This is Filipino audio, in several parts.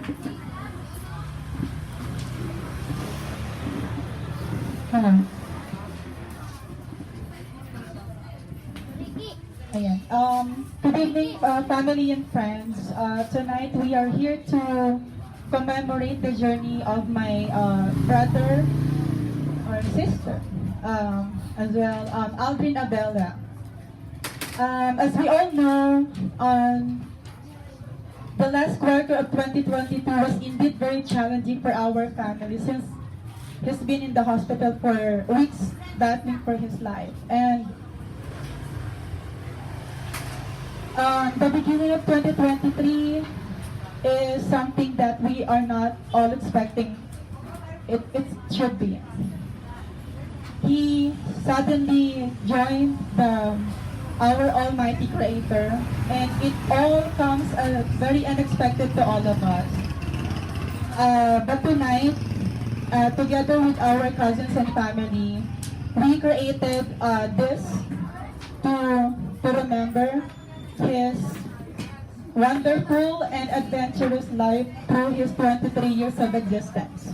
Hello. Ayan. Good evening, family and friends. Tonight we are here to commemorate the journey of my brother or sister, as well, Aldrin Abella. As we all know, the last quarter of 2022 was indeed very challenging for our family since he's been in the hospital for weeks battling for his life. And the beginning of 2023 is something that we are not all expecting it should be. He suddenly joined our Almighty Creator, and it all comes very unexpected to all of us. But tonight, together with our cousins and family, we created this to remember his wonderful and adventurous life through his 23 years of existence.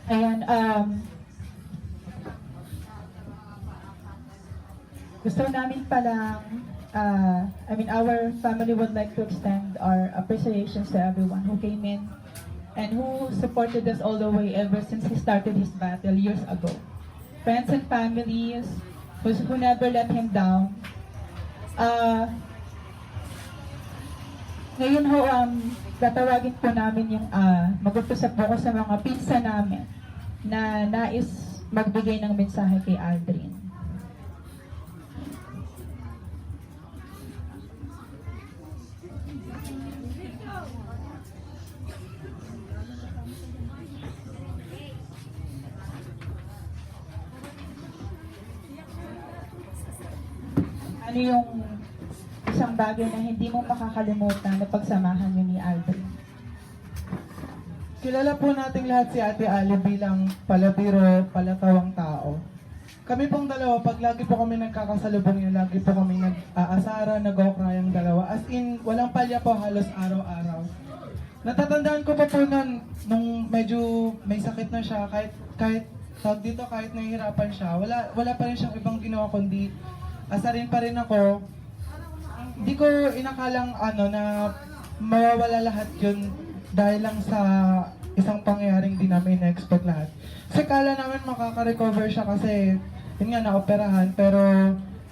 Ayan, gusto namin palang, our family would like to extend our appreciations to everyone who came in and who supported us all the way ever since he started his battle years ago. Friends and families who never let him down. Ngayon ho, tatawagin po namin yung, mag-umpisa po ako sa mga pinsa namin na nais magbigay ng mensahe kay Aldrin. Ano yung isang bagay na hindi mo makakalimutan na pagsamahan niyo ni Aldrin? Kilala po nating lahat si Ate Ali bilang palabiro, palatawang tao. Kami pong dalawa, pag lagi po kami nagkakasalubong yun, lagi po kami nag-aasara, nag-okrayang dalawa. As in, walang palya po halos araw-araw. Natatandaan ko pa po nun, nung medyo may sakit na siya, kahit tawag dito, kahit nahihirapan siya, wala pa rin siyang ibang ginawa kundi asarin pa rin ako. Hindi ko inakalang na mawawala lahat yun dahil lang sa isang pangyayaring di namin na-expect lahat. Kasi kala namin makaka-recover siya kasi yun nga naoperahan, pero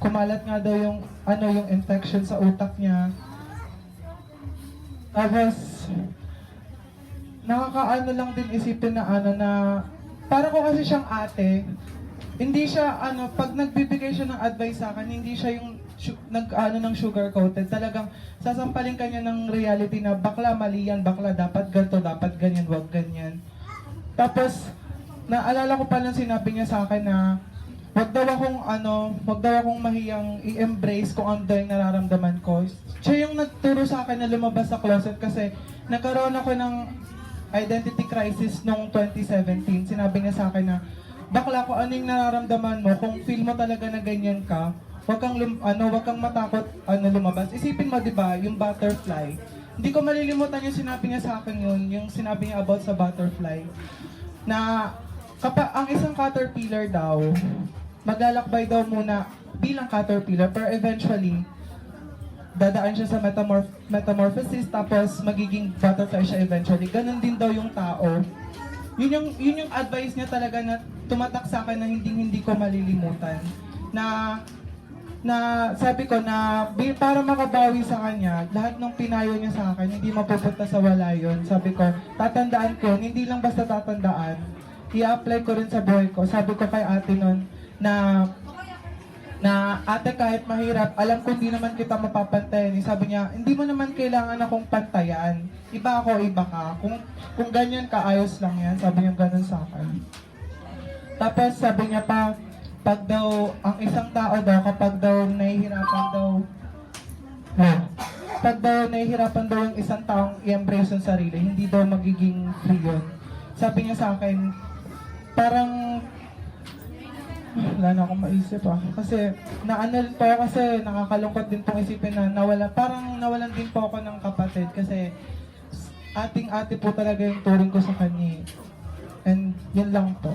kumalat nga daw yung yung infection sa utak niya. Tapos nakakaano lang din isipin na na para ko kasi siyang ate. Hindi siya pag nagbibigay siya ng advice sa akin, hindi siya yung ng sugar coated. Talagang sasampalin kanya ng reality na bakla mali yan, bakla dapat ganito, dapat ganyan, wag ganyan. Tapos naalala ko pa lang sinabi niya sa akin na wag daw akong mahiyang i-embrace kung ano daw yung nararamdaman ko. Siya yung nagturo sa akin na lumabas sa closet kasi nagkaroon ako ng identity crisis noong 2017. Sinabi niya sa akin na bakla ko ano yung nararamdaman mo, kung feel mo talaga na ganyan ka, wag kang matakot lumabas. Isipin mo 'di ba, yung butterfly. Hindi ko malilimutan yung sinabi niya sa akin yung sinabi niya about sa butterfly. Na ang isang caterpillar daw, maglalakbay daw muna bilang caterpillar, pero eventually dadaan siya sa metamorphosis, tapos magiging butterfly siya eventually. Ganon din daw yung tao. Yun yung advice niya talaga na tumatak sa akin na hindi ko malilimutan. Na sabi ko na para makabawi sa kanya, lahat ng pinayo niya sa akin, hindi mapupunta sa wala yun. Sabi ko, tatandaan ko, hindi lang basta tatandaan, i-apply ko rin sa buhay ko. Sabi ko kay ate nun, na ate kahit mahirap, alam ko hindi naman kita mapapantayan. Sabi niya, hindi mo naman kailangan akong pantayan. Iba ako, iba ka. Kung ganyan ka, ayos lang yan. Sabi niya ganun sa akin. Tapos sabi niya pa, pag daw, ang isang tao daw, kapag daw nahihirapan daw yung isang taong i-embrace yung sarili, hindi daw magiging free yun. Sabi niya sa akin, parang wala na akong maisip kasi kasi nakakalungkot din pong isipin na nawalan din po ako ng kapatid kasi ating-ate po talaga yung turing ko sa kanya. And yun lang po.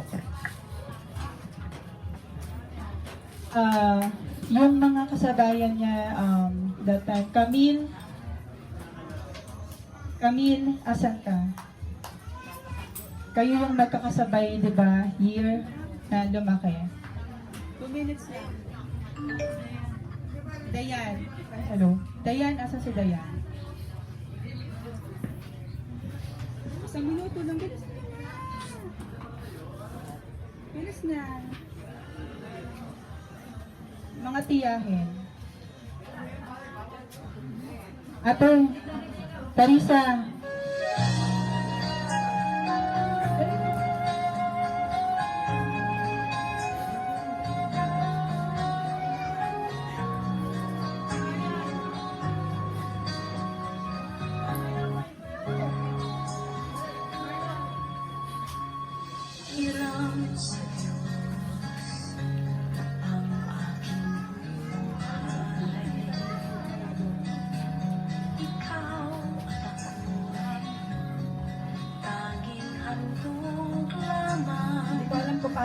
Yung mga kasabayan niya that time, Camille, asan ka? Kayo yung magkakasabay, di ba, year na lumaki. 2 minutes lang. Dayan. Hello. Dayan, asan si Dayan? 1 minuto lang. Bilis na. Mga tiyahin. Ate, Teresa.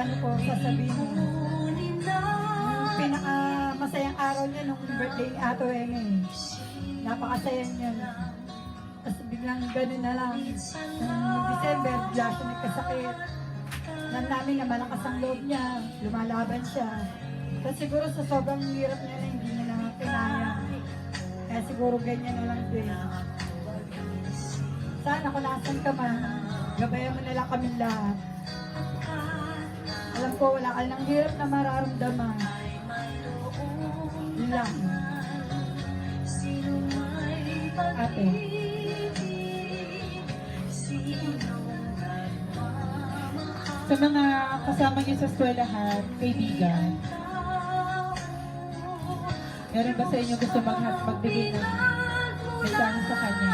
paano ko sasabihin yung pinaka-masayang araw niya nung birthday ni Ato Eme. Napakasaya niya. Tapos biglang gano'n na lang. Noong December, bigla siya nagkasakit. Alam namin na malakas ang loob niya, lumalaban siya. Tapos siguro sa sobrang hirap niya na hindi niya na kinaya. Kaya siguro ganyan na lang din. Sana kung nasan ka man, gabayan mo na lang kami lahat. Alam ko wala ka ng hirap na mararamdaman. Yun lang. Ate. Sa mga kasama niyo sa eskwelahan, kaibigan, meron ba sa inyo gusto magbigay ng mensahe sa kanya?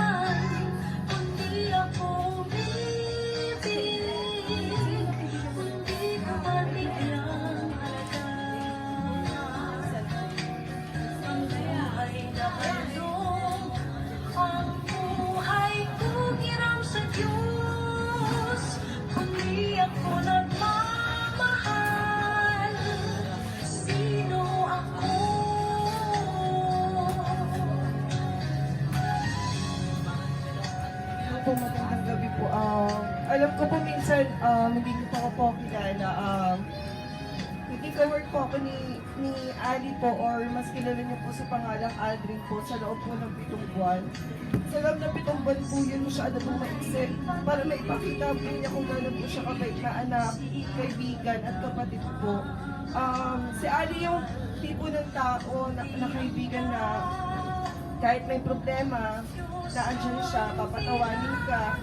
Po, magandang gabi po. Alam ko po minsan, hindi ko pa po kilala. Hindi ka-work po ako ni Ali po or mas kilala niyo po sa pangalang Aldrin po sa loob po ng 7 buwan. Sa loob ng 7 buwan po yun masyado pong maisip para maipakita po niya kung gano'n po siya kabait na anak, kaibigan at kapatid po. Si Ali yung tipo ng tao na kaibigan na kahit may problema, naandyan siya, papatawanin ka.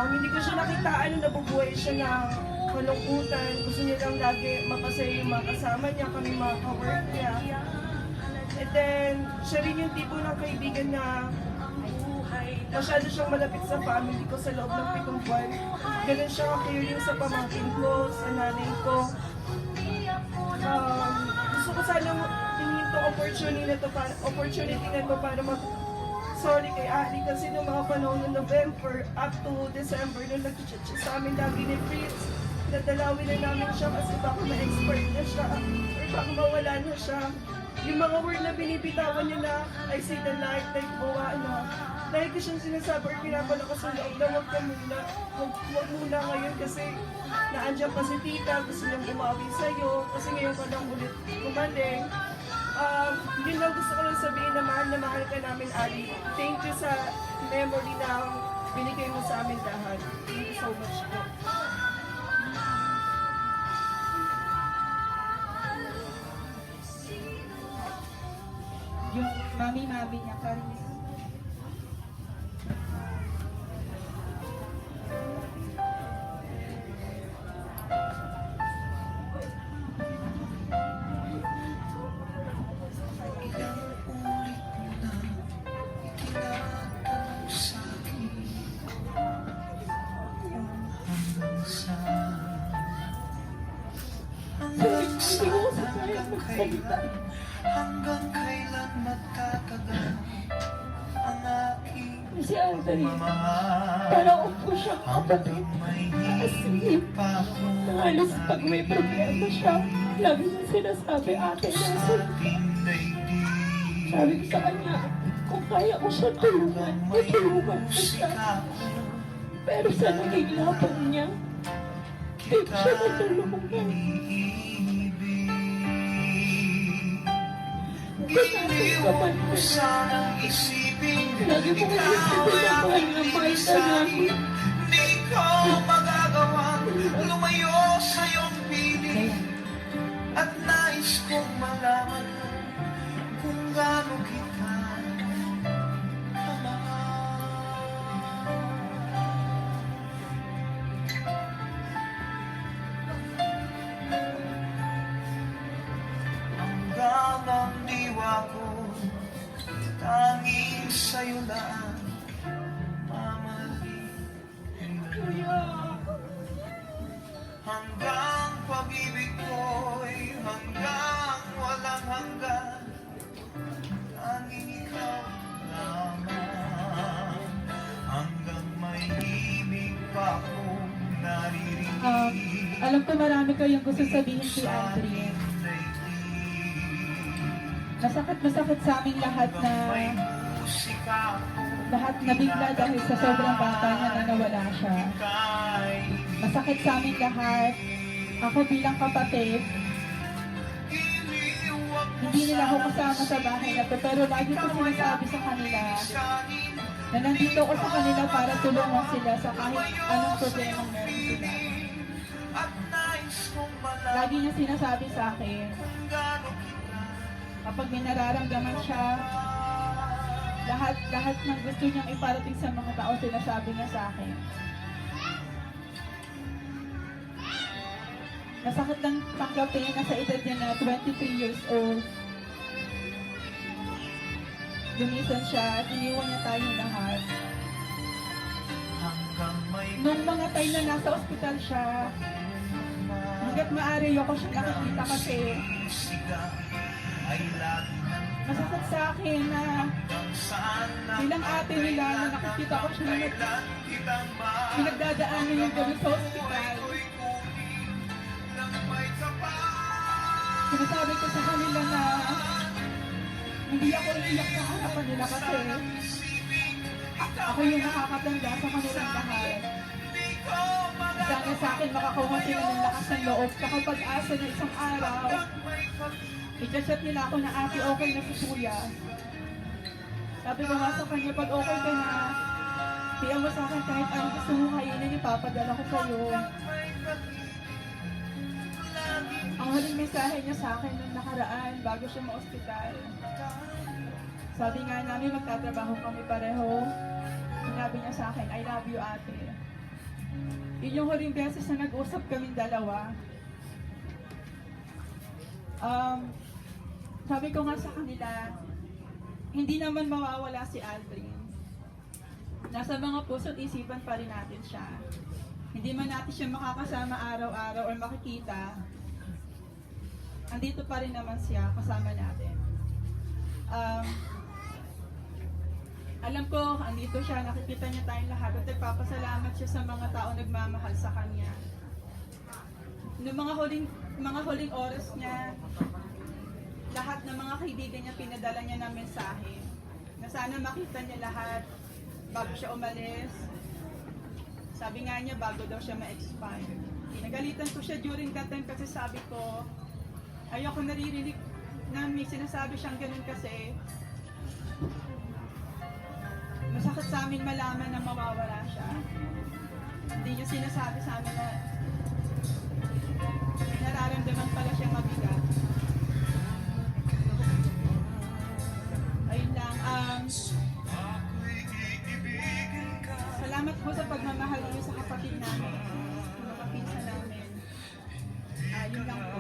Hindi ko siya nakitaan na nabubuhay siya ng kalungkutan. Gusto niya lang lagi mapasaya yung mga kasama niya, kami mga ka-work niya. And then, siya rin yung tipo ng kaibigan na masyado siyang malapit sa family ko sa loob ng 7 buwan. Ganun siya ka-caring sa pamangkin ko, sa nanay ko. Gusto ko sana tingin to opportunity na to para sorry kay Ali kasi nung mga panahon ng November up to December nung nag-chat siya sa amin lagi ni Fritz, nadalawin na namin siya kasi baka ma-expert na siya or baka mawala na siya. Yung mga word na binibitawan niya na I say the light, like bawa na. Dahil ko siyang sinasabi or pinapalakas sa loob na huwag ka muna, huwag muna ngayon kasi naandyan pa si tita, gusto niyang umawi sa'yo kasi ngayon ka lang ulit gumaling. Yun lang gusto ko lang sabihin na mahal ka namin, Ali. Thank you sa memory na binigay mo sa amin lahat. Thank you so much po. Yung mami-mami niya, parang hanggang kailan magtatagal ang aking Si Aldrin, pagmamahal. parang upo siya Hanggang may hiling pa akong halos pag may problema siya, lagi niya sinasabi, ate, nasa. ating daigdig. Sabi ko sa kanya, kung kaya ko siya tulungan, tutulungan ko siya. Pero sa naging laban niya, di ko siya natulungan. Hindi mo sanang isipin Lagi mo ikaw iisipin na mahal na mahal ka namin. Di ko magagawang lumayo sa iyong piling at nais kong malaman kung gaano kita kamahal. Hanggang ang diwa ko tanging sa'yo lang mamahalin. Hanggang pag-ibig ko'y hanggang walang hanggan, tanging ikaw lamang. Hanggang may himig pa akong naririnig. Alam ko marami kayong gusto sabihin kay Aldrin. Masakit sa aming lahat na bigla dahil sa sobrang bata niya na nawala siya. Masakit sa aming lahat. Ako bilang kapatid, hindi nila ako kasama sa bahay na to, pero lagi ko sinasabi sa kanila na nandito ako sa kanila para tulungan sila sa kahit anong problema meron sila. Lagi niya sinasabi sa akin, kapag may nararamdaman siya, lahat ng gusto niyang iparating sa mga tao, sinasabi niya sa akin. Masakit lang tanggapin na sa edad niya na 23 years old, lumisan siya at iniwan niya tayong lahat. Nung mga time na nasa ospital siya, hanggat maaari ako siya nakikita kasi masakit sa akin na bilang ate nila na nakikita ko siya na pinagdadaanan yung gano'n sa ospital. Sinasabi ko sa kanila na hindi ako iiyak sa harapan nila kasi ako yung nakakatanda sa kanilang lahat. Sana sa akin makakuha sila ng lakas ng loob sa pag-asa na isang araw. I-chat nila ako na ate, okay na si kuya. Sabi ko nga sa kanya, pag okay ka na, tiyan mo sa akin kahit anong gusto mo kainin, ipapadala ko sa'yo. Ang huling mensahe niya sa akin nung nakaraan bago siya ma-ospital. Sabi nga namin magtatrabaho kami pareho. Sinabi niya sa akin, I love you ate. Yun yung huling beses na nag-usap kaming dalawa. Sabi ko nga sa kanila, hindi naman mawawala si Aldrin. Nasa mga puso't isipan pa rin natin siya. Hindi man natin siya makakasama araw-araw or makikita, andito pa rin naman siya kasama natin. Alam ko, andito siya, nakikita niya tayong lahat at nagpapasalamat siya sa mga tao nagmamahal sa kanya. Noong mga huling oras niya, lahat ng mga kaibigan niya pinadala niya ng mensahe na sana makita niya lahat bago siya umalis. Sabi nga niya bago daw siya ma-expire. Pinagalitan ko siya during that time kasi sabi ko, ayoko naririnig na may sinasabi siyang ganun kasi masakit sa amin malaman na mawawala siya. Hindi niya sinasabi sa amin na may nararamdaman pala siyang mabigat. Ayun lang. Salamat po sa pagmamahal niyo sa kapatid namin, sa mga pinsan namin. Yun lang po.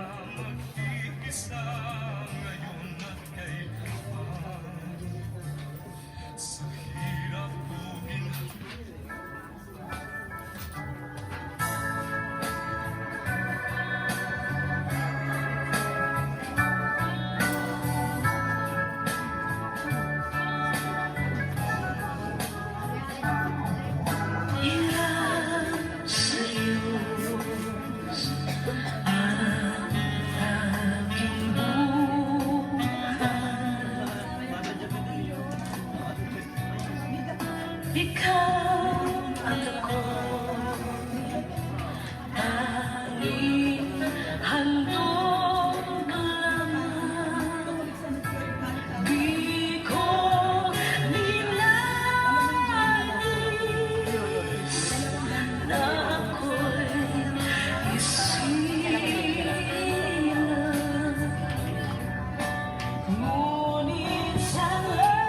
Ikaw ang ako, tanging handog lamang. Di ko ninais na ako'y isilang. Ngunit salamat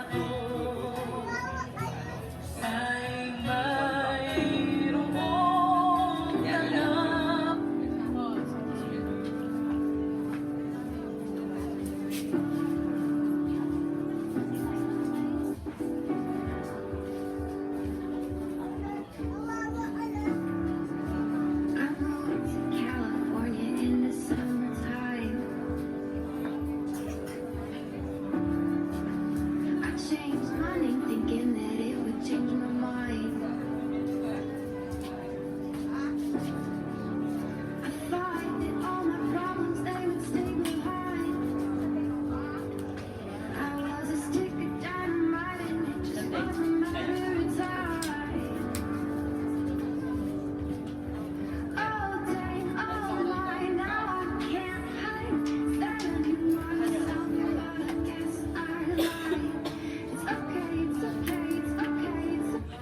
ako. Ay mayroong ganap. I moved to California in the summertime. I changed my name thinking that it would change my mind. I thought that all my problems they would stay behind. I was a stick of dynamite and it just wasn't a matter of time. All day, all night, now I can't hide. Telling myself, but I guess I lied. It's okay, it's okay, it's okay, it's okay.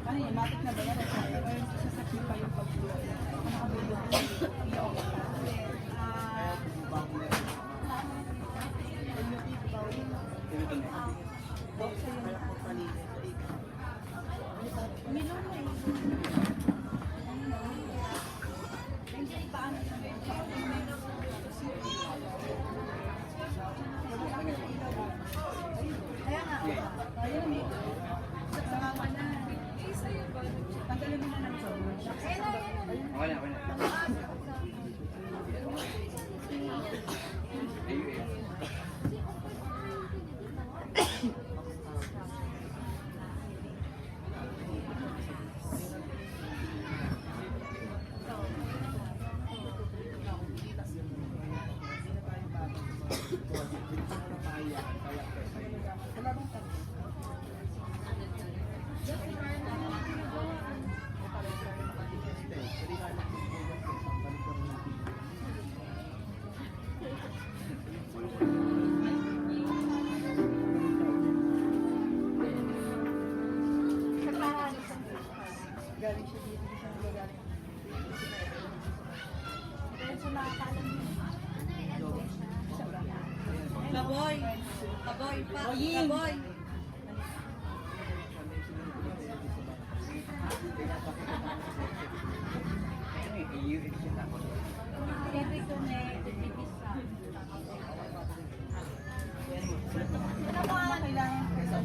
Ano yun, matik na ba yan? Or sasakit pa yung pagbulo? Kaya nga, ayun eh. Sasama na. Tanggalin mo na ng sabon. Wala. Galing siya dito. Kaboy! Kaboy pa! Kaboy! Ano ba ang kailangan sa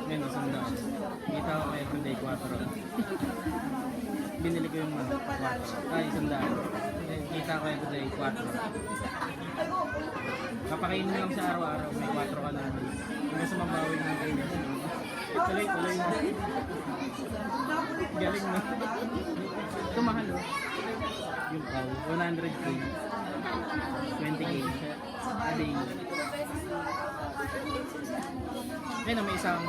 Ngayon, sandaan. Kita ko kaya kundi 4. Binili ko yung 4. Ay, sandaan. Kita ko kaya kundi 4. Kapakainin lang sa araw-araw. May 4 ka na. Hanggang sa mabawi ng kainin. Tuloy-tuloy na. Galing na. Ito mahal oh. Yung cow, 100k. 20k. A day. Ayun na, may isang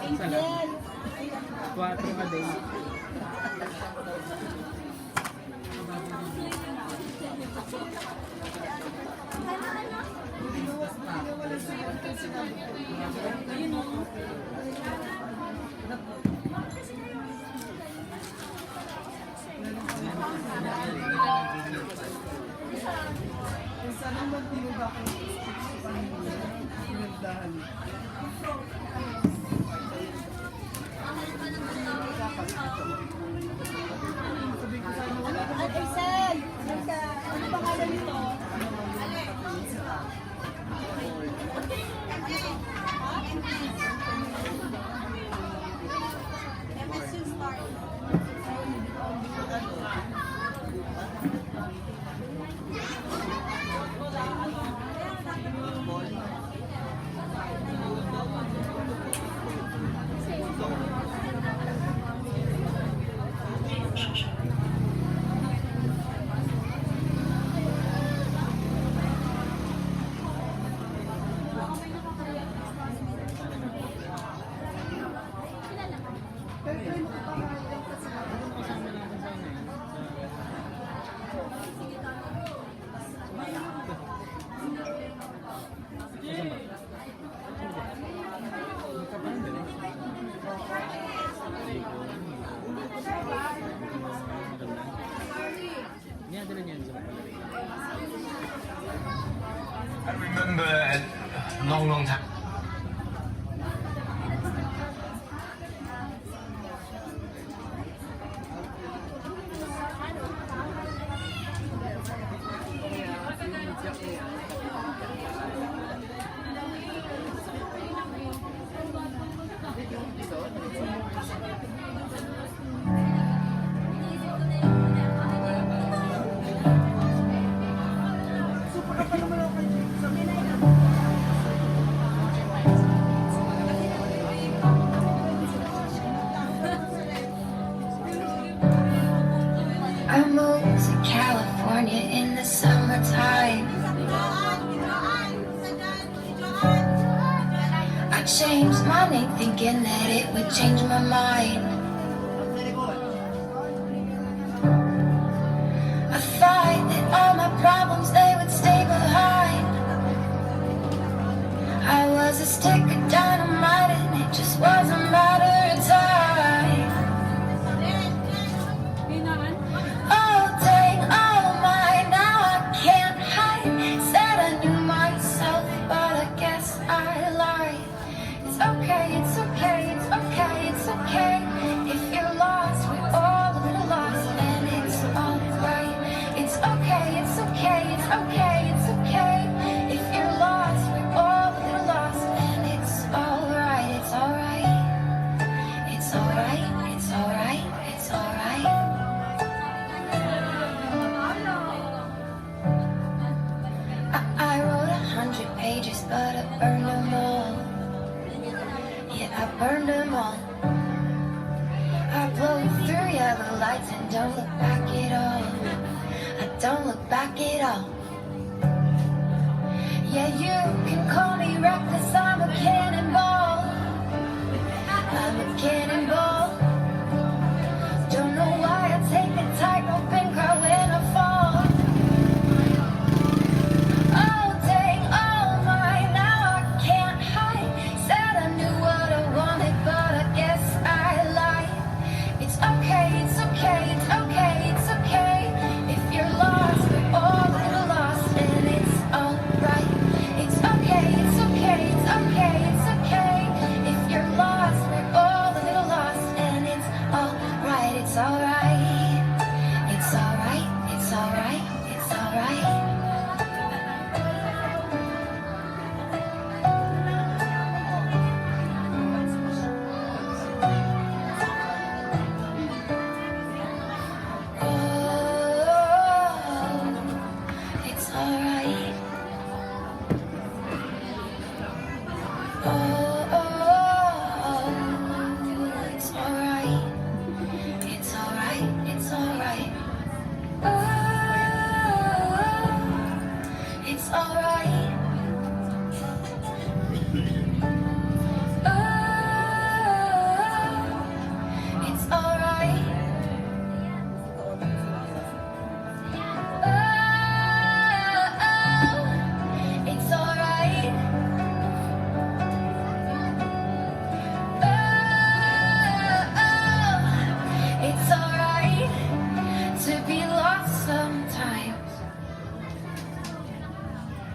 isa lang. 4 a day. Sana magdinig ako ng speech sa kanila. Pinagdahan. Sabi ko sana wala ka. At Isel! Ano pangalan nito? I remember a long time. California in the summertime. I changed my name thinking that it would change my mind. I thought that all my problems, they would stay behind. I was a stick of dynamite and it just was a matter of time. Oh dang, oh my, now I can't hide. Said I knew myself, but I guess I lied. It's okay, it's okay, it's okay, it's okay. If you're lost, we're all a little lost, and it's alright. It's okay, it's okay, it's okay, it's okay. If you're lost, we're all a little lost, and it's alright, it's alright. It's alright, it's alright, it's alright. I wrote 100 pages, but I burned them all. Yeah, I burned them all. I blow through yellow lights and don't look back at all. I don't look back at all. Yeah, you can call me reckless, I'm a cannonball. I'm a cannonball. Don't know why I take the tightrope and cry when I fall. Oh dang, oh my, now I can't hide. Said I knew what I wanted, but I guess I lied. It's okay, it's okay, it's okay, it's okay. If you're lost, we're all a little lost, and it's alright. It's okay, it's okay, it's okay, it's okay. If you're lost, we're all a little lost, and it's alright, it's alright. It's alright, it's alright, it's alright. Oh, it's alright. Oh, it's alright. It's alright, it's alright. Oh, it's alright. Oh, it's alright. It's alright. It's alright to be lost sometimes.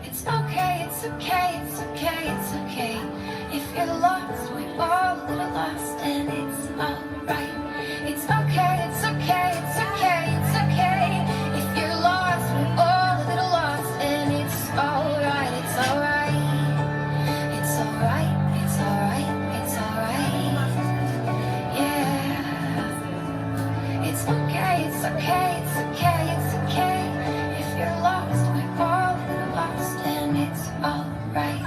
It's okay, it's okay, it's okay, it's okay. If you're lost, we're all a little lost, and it's alright. It's okay, it's okay, it's okay, it's okay. If you're lost, we're all a little lost, and it's alright, it's alright. It's alright, it's alright, it's alright. Yeah. It's okay, it's okay, it's okay, it's okay. If you're lost, we're all a little lost, and it's alright.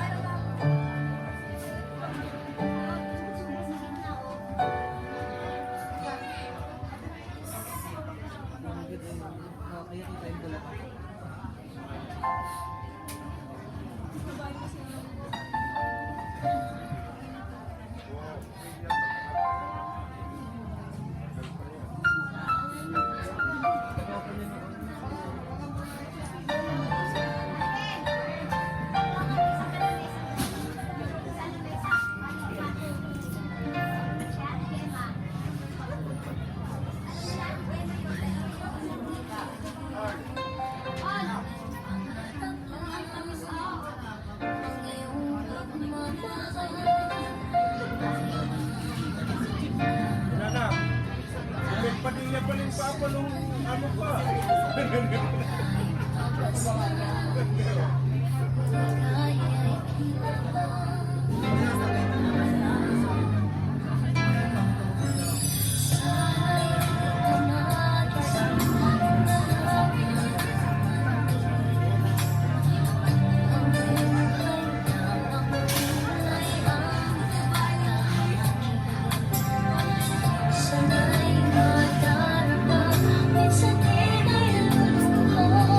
Padilla pa rin papa nung ano pa. Sana'y magdarama, minsan di na yun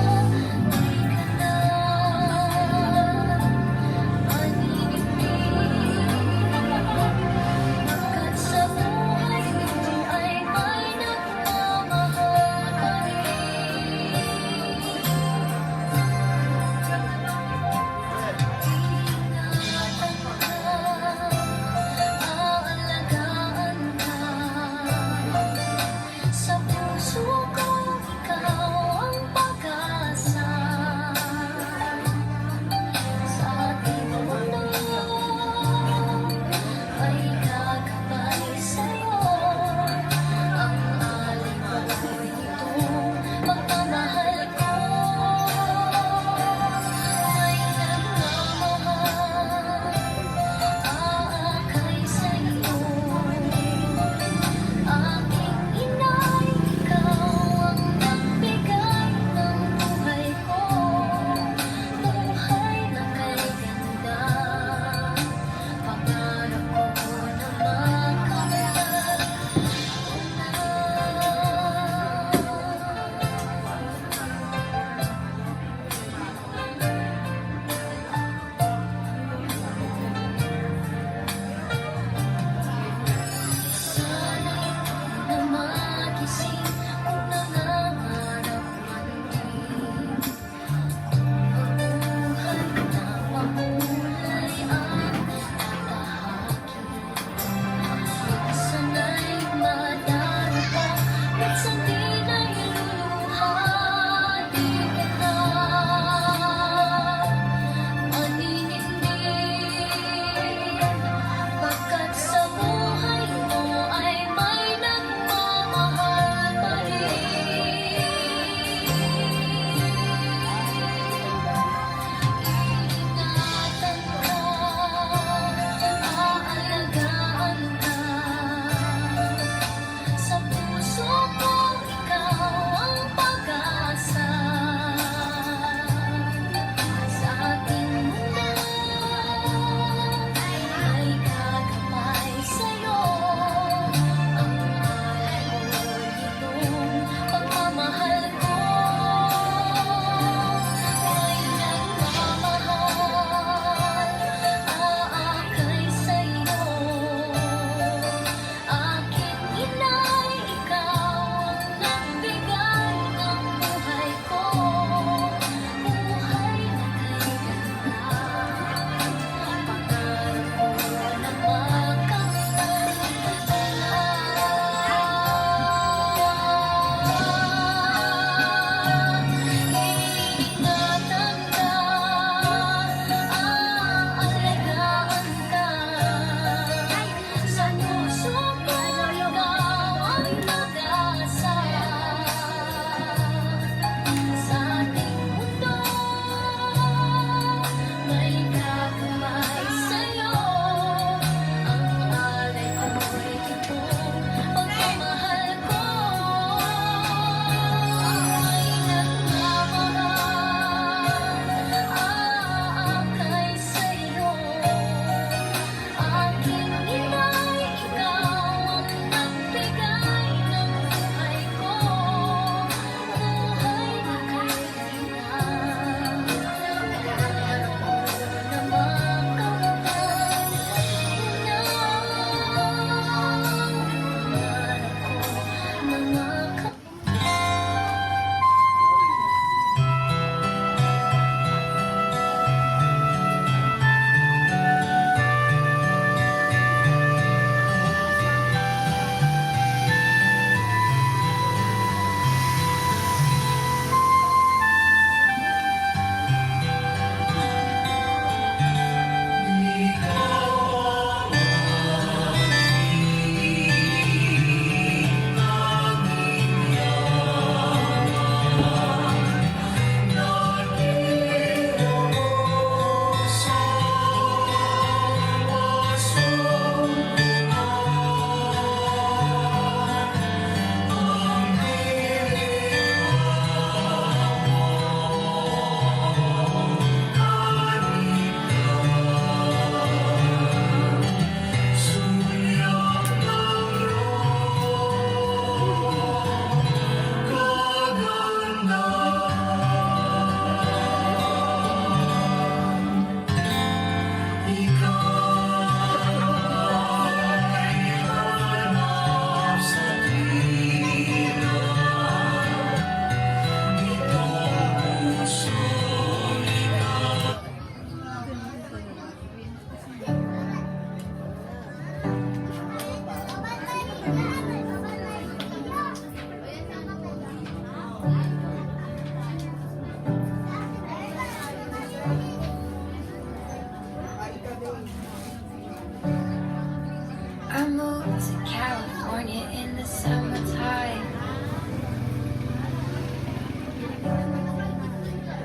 I moved to California in the summertime.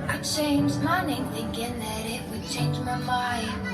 I changed my name thinking that it would change my mind.